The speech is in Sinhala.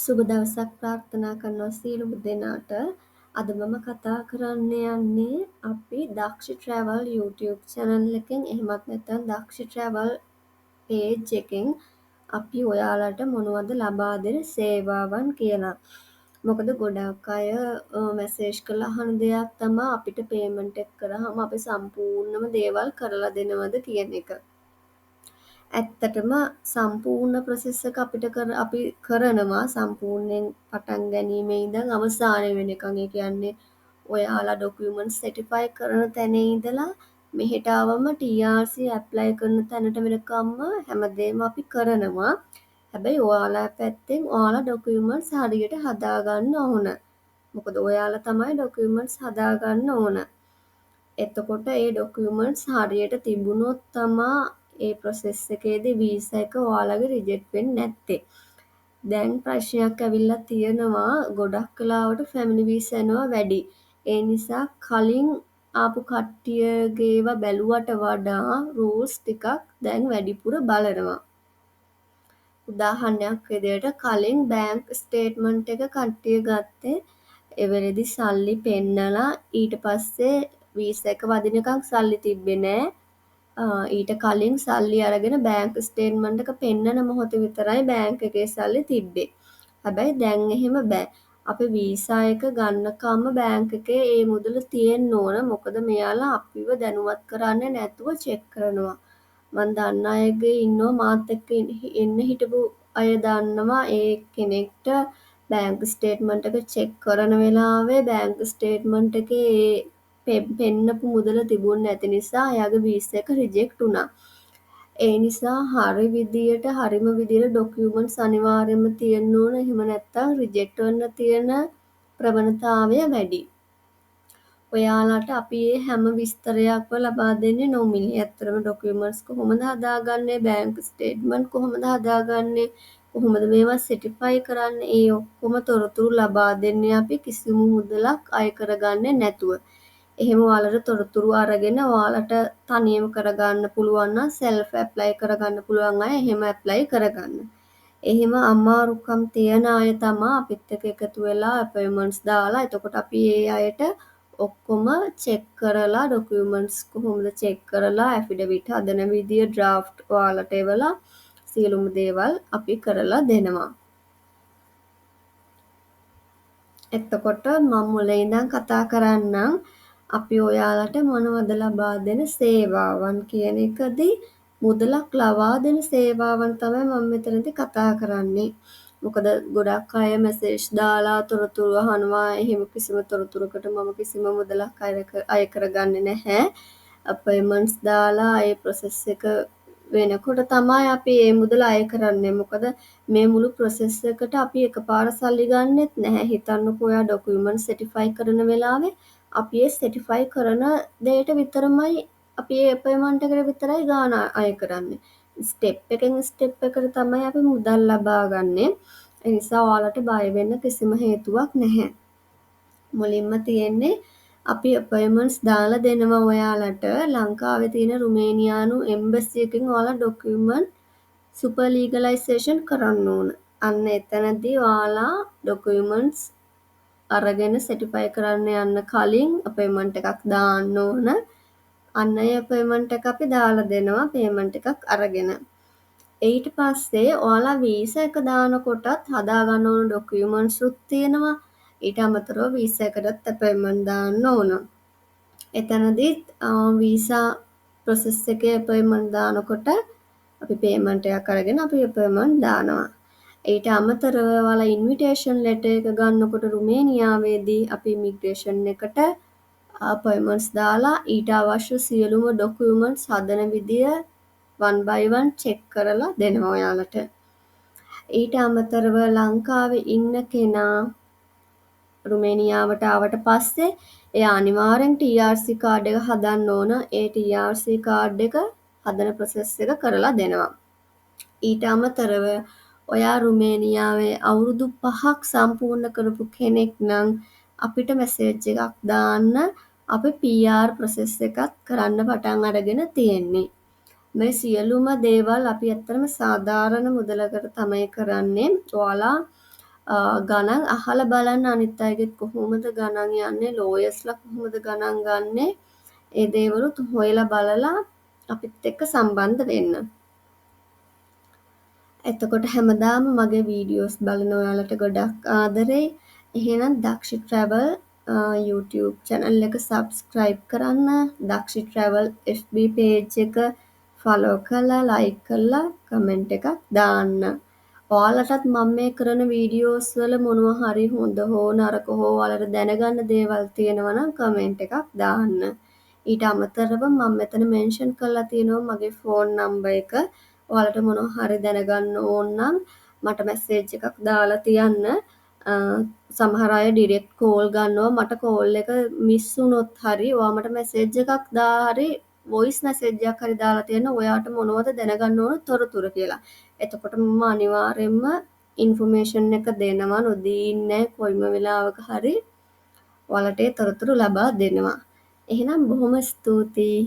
සුබ දවසක් ප්‍රාර්ථනා කරනවා සියලුම දෙනාට. අද මම කතා කරන්න යන්නේ අපි දක්ෂ ට්‍රැවල් YouTube channel එකෙන් එහෙමත් නැත්නම් දක්ෂ ට්‍රැවල් page එකෙන් අපි ඔයාලට මොනවද ලබා දෙන සේවාවන් කියලා. මොකද ගොඩක් අය මැසේජ් කරලා අහන දෙයක් තමයි අපිට පේමන්ට් එක කරාම අපි සම්පූර්ණම දේවල් කරලා දෙනවද කියන එක. ඇත්තටම සම්පූර්ණ ප්‍රොසෙස් එක අපි කරනවා සම්පූර්ණයෙන් පටන් ගැනීමේ ඉඳන් අවසානය වෙනකන්. ඒ කියන්නේ ඔයාලා ඩොකියුමන්ට් සර්ටිෆයි කරන තැන ඉඳලා මෙහෙට ආවම TRC ඇප්ලයි කරන තැනට වෙනකම්ම හැමදේම අපි කරනවා. හැබැයි ඔයාලා පැත්තෙන් ඔයාලා ඩොකියුමන්ට්ස් හරියට හදාගන්න ඕන. මොකද ඔයාලා තමයි ඩොකියුමන්ට්ස් හදාගන්න ඕන. එතකොට ඒ ඩොකියුමන්ට්ස් හරියට තිබුණොත් තමා ඒ ප්‍රොසෙස් එකේදී වීසා එක ඔයාලගේ රිජෙක්ට් වෙන්නේ නැත්තේ. දැන් ප්‍රශ්නයක් ඇවිල්ලා තියෙනවා ගොඩක් වෙලාවට ෆැමිලි වීසා එනවා වැඩි. ඒ නිසා කලින් ආපු කට්ටියගේ ඒවා බැලුවට වඩා රූල්ස් ටිකක් දැන් වැඩිපුර බලනවා. උදාහරණයක් විදිහට කලින් බැංක් ස්ටේට්මන්ට් එක කට්ටිය ගත්තේ එවෙලෙදි සල්ලි පෙන්නලා ඊට පස්සේ වීසා එක වදිනකම් සල්ලි තිබ්බේ නෑ. ඊට කලින් සල්ලි අරගෙන බැංක් ස්ටේට්මන්ට් එක පෙන්නන මොහොතේ විතරයි බැංක් එකේ සල්ලි තිබ්බේ. හැබැයි දැන් එහෙම බෑ. අපි වීසා එක ගන්නකම්ම බැංක් එකේ ඒ මුදල තියෙන්න ඕන. මොකද මෙයාලා අපිව දැනුවත් කරන්නේ නැතුව චෙක් කරනවා. මම දන්න අයගේ ඉන්නවා මාත් එක්ක එන්න හිටපු අය දන්නවා ඒ කෙනෙක්ට බැංක් ස්ටේට්මන්ට් එක චෙක් කරන වෙලාවේ බැංක් ස්ටේට්මන්ට් එකේ පෙන්නපු මුදල තිබුණ නැති නිසා එයාගේ වීසා එක රිජෙක්ට් වුණා. ඒ නිසා හරිම විදියට ඩොකියුමන්ට්ස් අනිවාර්යයෙන්ම තියෙන්න ඕන. එහෙම නැත්නම් රිජෙක්ට් වෙන්න තියෙන ප්‍රවණතාවය වැඩි. ඔයාලට අපි මේ හැම විස්තරයක්ම ලබා දෙන්නේ නොමිලේ. ඇත්තටම ඩොකියුමන්ට්ස් කොහොමද හදාගන්නේ, බැංක් ස්ටේට්මන්ට් කොහොමද හදාගන්නේ, කොහොමද මේවා සර්ටිෆයි කරන්නේ, ඒ ඔක්කොම තොරතුරු ලබා දෙන්නේ අපි කිසිම මුදලක් අය කරගන්නේ නැතුව. එහෙම ඔයාලට තොරතුරු අරගෙන ඔයාලට තනියම කරගන්න පුළුවන් නම් සෙල්ෆ් ඇප්ලයි කරගන්න පුළුවන් අය එහෙම ඇප්ලයි කරගන්න. එහෙම අමාරුකම් තියන අය තමයි අපිත් එක්ක එකතු වෙලා අපොයින්ට්මන්ට්ස් දාලා එතකොට අපි ඒ අයට ඔක්කොම චෙක් කරලා ඩොකියුමන්ට්ස් කොහොමද චෙක් කරලා ඇෆිඩවිට් හදන විදිය ඩ්‍රාෆ්ට් ඔයාලට එවලා සියලුම දේවල් අපි කරලා දෙනවා. එතකොට මම මුලින් ඉඳන් කතා කරන්නම් අපි ඔයාලට මොනවද ලබා දෙන සේවාවන් කියන එකදී මුදලක් ලබා දෙන සේවාවන් තමයි මම මෙතනදී කතා කරන්නේ. මොකද ගොඩක් අය මැසේජ් දාලා තොරතුරු අහනවා. එහෙම කිසිම තොරතුරකට මම කිසිම මුදලක් අය කරගන්නේ නැහැ. අපොයින්ට්මන්ට්ස් දාලා ඒ ප්‍රොසෙස් එක වෙනකොට තමයි අපි මේ මුදල අය කරන්නේ. මොකද මේ මුළු ප්‍රොසෙස් එකට අපි එකපාර සල්ලි ගන්නෙත් නැහැ. හිතන්නකෝ ඔයා ඩොකියුමන්ට් සර්ටිෆයි කරන වෙලාවේ අපි ඒ සර්ටිෆයි කරන දෙයට විතරමයි අපි ඒ අපොයින්ට්මන්ට් එකට විතරයි ගාණ අය කරන්නේ. ස්ටෙප් එකෙන් ස්ටෙප් එකට තමයි අපි මුදල් ලබා ගන්නෙ. ඒ නිසා ඔයාලට බය වෙන්න කිසිම හේතුවක් නැහැ. මුලින්ම තියෙන්නේ අපි අපොයින්ට්මන්ට්ස් දාලා දෙනවා ඔයාලට ලංකාවේ තියෙන රුමේනියානු එම්බසි එකෙන් ඔයාලා ඩොකියුමන්ට් සුපර් ලීගලයිසේෂන් කරන්න ඕන. අන්න එතනදී ඔයාලා ඩොකියුමන්ට්ස් අරගෙන සර්ටිෆයි කරන්න යන්න කලින් අපොයින්ට්මන්ට් එකක් දාන්න ඕන. අන්න ඒ අපොයින්ට්මන්ට් එක අපි දාලා දෙනවා පේමන්ට් එකක් අරගෙන. ඊට පස්සේ ඔයාලා වීසා එක දානකොටත් හදාගන්න ඕන ඩොකියුමන්ට්ස් උත් තියෙනවා. ඊට අමතරව වීසා එකටත් අපොයින්ට්මන්ට් දාන්න ඕන. එතනදී වීසා ප්‍රොසෙස් එකේ අපොයින්ට්මන්ට් දානකොට අපි පේමන්ට් එකක් අරගෙන අපි අපොයින්ට්මන්ට් දානවා. ඊට අමතරව ඔයාලා ඉන්විටේෂන් ලෙටර් එක ගන්නකොට රුමේනියාවේදී අපි ඉමිග්‍රේෂන් එකට අපොයින්ට්මන්ට්ස් දාලා ඊට අවශ්‍ය සියලුම ඩොකියුමන්ට්ස් හදන විදිය one by one චෙක් කරලා දෙනවා ඔයාලට. ඊට අමතරව ලංකාවේ ඉන්න කෙනා රුමේනියාවට ආවට පස්සේ එයා අනිවාර්යෙන් TRC කාඩ් එක හදන්න ඕන. ඒ TRC කාඩ් එක හදන ප්‍රොසෙස් එක කරලා දෙනවා. ඊට අමතරව ඔයා රුමේනියාවේ අවුරුදු 5ක් සම්පූර්ණ කරපු කෙනෙක් නම් අපිට මැසේජ් එකක් දාන්න අපි PR ප්‍රොසෙස් එකක් කරන්න පටන් අරගෙන තියෙන්නේ. මේ සියලුම දේවල් අපි ඇත්තටම සාධාරණ මුදලකට තමයි කරන්නේ. ඔයාලා ගණන් අහලා බලන්න අනිත් අයගෙත් කොහොමද ගණන් යන්නේ, ලෝයර්ස්ලා කොහොමද ගණන් ගන්නෙ, ඒ දේවලුත් හොයලා බලලා අපිත් එක්ක සම්බන්ධ වෙන්න. එතකොට හැමදාම මගේ වීඩියෝස් බලන ඔයාලට ගොඩක් ආදරෙයි. එහෙනම් දක්ෂි ට්‍රැවල් YouTube channel එක subscribe කරන්න. දක්ෂි ට්‍රැවල් FB page එක follow කරලා, like කරලා, comment එකක් දාන්න. ඔයාලටත් මම මේ කරන වීඩියෝස් වල මොනවා හරි හොඳ හෝ නරක හෝ ඔයාලට දැනගන්න දේවල් තියෙනවා නම් comment එකක් දාන්න. ඊට අමතරව මම මෙතන mention කරලා තියෙනවා මගේ phone number එක. ඔයාලට මොනවා හරි දැනගන්න ඕන නම් මට මැසේජ් එකක් දාලා තියන්න. සමහර අය ඩිරෙක්ට් කෝල් ගන්නවා. මට කෝල් එක මිස් වුණොත් හරි ඔයා මට මැසේජ් එකක් හරි වොයිස් මැසේජ් එකක් හරි දාලා තියන්න ඔයාට මොනවද දැනගන්න ඕන තොරතුරු කියලා. එතකොට මම අනිවාර්යයෙන්ම ඉන්ෆර්මේෂන් එක දෙනවා. නොදී ඉන්නේ කොයිම වෙලාවක හරි ඔයාලට ඒ තොරතුරු ලබා දෙනවා. එහෙනම් බොහොම ස්තුතියි.